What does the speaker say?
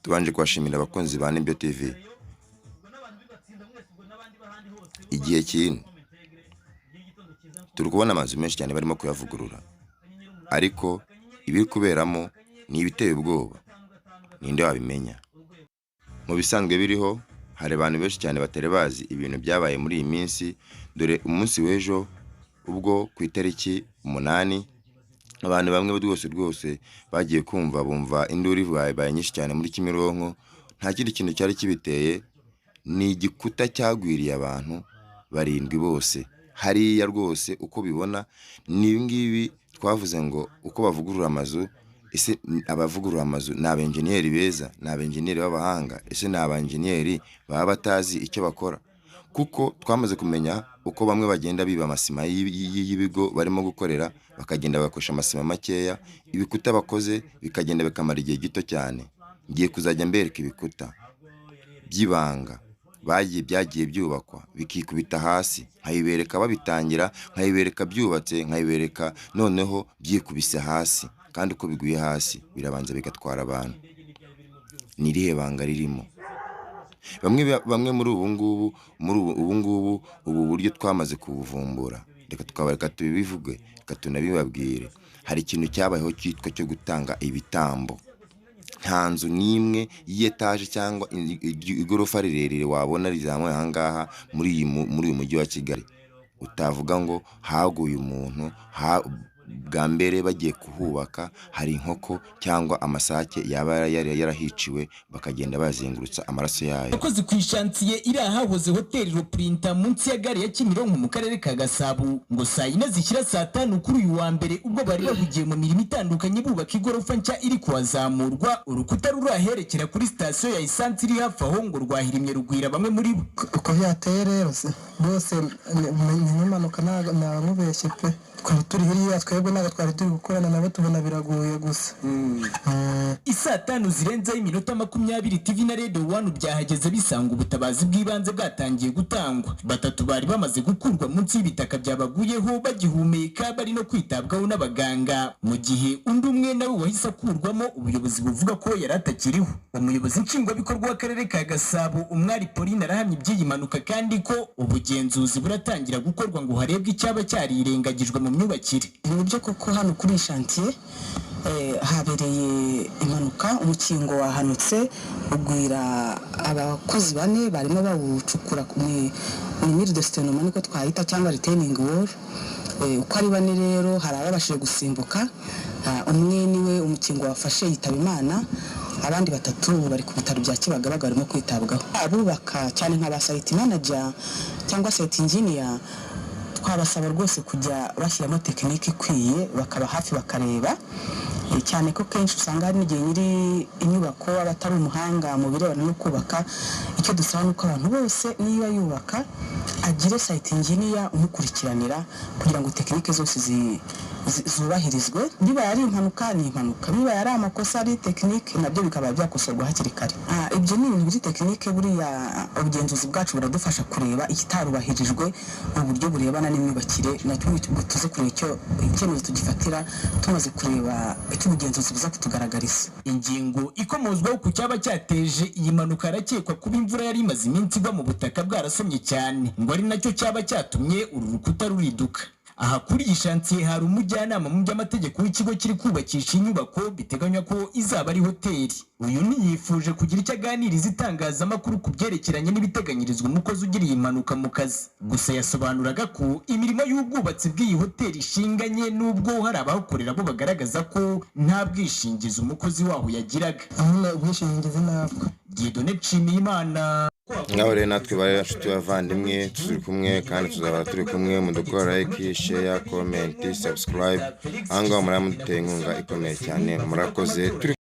Tubanje kubashimira abakunzi ba Nibyo TV. Igihe kintu turi kubona amazu menshi cyane barimo kuyavugurura, ariko ibiri kuberamo ni ibiteye ubwoba. Ninde wabimenya? Mu bisanzwe biriho, hari abantu benshi cyane batari bazi ibintu byabaye muri iyi minsi. Dore umunsi w'ejo ubwo ku itariki 8, abantu bamwe rwose bagiye bumva induru ibaye nyinshi cyane muri Kimironko. Nta kindi kintu cyari kibiteye, ni igikuta cyagwiriye abantu barindwi bose. Hariya rwose uko bibona ni ngibi twavuze ngo uko bavugurura amazu. Ese abavugurura amazu ni abenjeniyeri beza, ni abenjeniyeri b'abahanga? Ese ni abenjeniyeri baba batazi icyo bakora? Kuko twamaze kumenya uko bamwe bagenda biba amasima y'ibigo barimo gukorera, bakagenda bagakoresha amasima makeya, ibikuta bakoze bikagenda bikamara igihe gito cyane. Ngiye kuzajya mbereka ibikuta by'ibanga byagiye byubakwa bikikubita hasi, nkayibereka babitangira, nkayibereka byubatse, nkayibereka noneho byikubise hasi. Kandi uko biguye hasi birabanza bigatwara abantu. Ni irihe banga ririmo? Bamwe muri ubu buryo twamaze kubuvumbura. Reka tubivuge, reka tunabibabwire. Hari ikintu cyabayeho cyitwa cyo gutanga ibitambo. Nta nzu n'imwe y'etaje cyangwa igorofa rirerire wabona rizamuye aha ngaha muri uyu mujyi wa Kigali utavuga ngo haguye umuntu. Bwa mbere bagiye kuhubaka hari inkoko cyangwa amasake yaba yarahiciwe, bakagenda bazengurutsa amaraso yayo. Akoze ku ishantiye iri ahahoze hoteli Printer munsi ya gare ya Kimironko mu karere ka Gasabo, ngo saa 4 zishyira saa 5 kuri uyu wa mbere, ubwo bari bahugiye mu mirimo itandukanye bubaka igorofa nshya iri kuwazamurwa. Urukuta ruraherekera kuri station ya essence iri hafi aho ngo rwahirimye rugwira bamwe muri bo. Uko byateye rero bose n'impanuka nabamubeshye pe. Twari turi hiriya twebwe naga twari turi gukorana nabo, tubona biragoye gusa. Isaa 5 zirenzeho iminota 20 TV na Radio 1 byahageze bisanga ubutabazi bw'ibanze bwatangiye gutangwa. Batatu bari bamaze gukurwa munsi y'ibitaka byabaguyeho bagihumeka, bari no kwitabwaho n'abaganga, mu gihe undi umwe nawe wahise akurwamo ubuyobozi buvuga ko yari atakiriho. Umuyobozi nshingwabikorwa w'akarere ka Gasabo Umwari Pauline arahamya iby'iyi mpanuka kandi ko ubugenzuzi buratangira gukorwa ngo harebwe icyaba cyarirengagijwe mu myubakire. Nibyo koko hano kuri shantiye habereye impanuka, umukingo wahanutse ugwira abakozi 4 barimo bawucukura muri muri destinoma niko twahita cyangwa retaining wall. Uko ari 4 rero hari ababashije gusimbuka. Umwe niwe umukingo wafashe yitaba Imana, abandi 3 bari ku bitaro bya Kibagabaga barimo kwitabwaho. Abubaka cyane nk'aba site manager cyangwa site engineer twabasaba rwose kujya bashyiramo tekinike ikwiye, bakaba hafi bakareba, cyane ko kenshi usanga hari n'igihe nyiri inyubako abatari umuhanga mu birebana no kubaka. Icyo dusaba nuko abantu bose niba yubaka agire site engineer umukurikiranira kugira ngo tekinike zose zubahirizwe. Niba yari impanuka ni impanuka, niba yari amakosa ari tekinike nabyo bikaba byakosorwa hakiri kare. Ibyo ni ibintu biri tekinike. Buriya ubugenzuzi bwacu buradufasha kureba ikitarubahirijwe mu buryo burebana n'imyubakire, nacyo tuze kureba icyemezo tugifatira tumaze kureba icyo ubugenzuzi buza kutugaragariza. Ingingo ikomozwaho ku cyaba cyateje iyi mpanuka arakekwa kuba imvura yari imaze iminsi igwa mu butaka bwarasomye cyane, ngo ari nacyo cyaba cyatumye uru rukuta ruriduka. Aha kuri iyi shantiye hari umujyanama mu by'amategeko w'ikigo kiri kubakisha inyubako biteganywa ko izaba ari hoteli. Uyu ntiyifuje kugira icyo aganiriza itangazamakuru ku byerekeranye n'ibiteganyirizwa umukozi ugiriye impanuka mu kazi. Gusa yasobanuraga ko imirimo y'ubwubatsi bw'iyi hoteli ishinganye, n'ubwo hari abahakorera bo bagaragaza ko nta bwishingizi umukozi waho yagiraga. Ubwishingizi nabwo Dieudonné Nshimiyimana. Ngaho rero natwe bari inshuti bavandimwe turi kumwe kandi tuzaba turi kumwe. Mudukora like, share, comment, subscribe. Aha ngaho muramuteye inkunga ikomeye cyane, murakoze.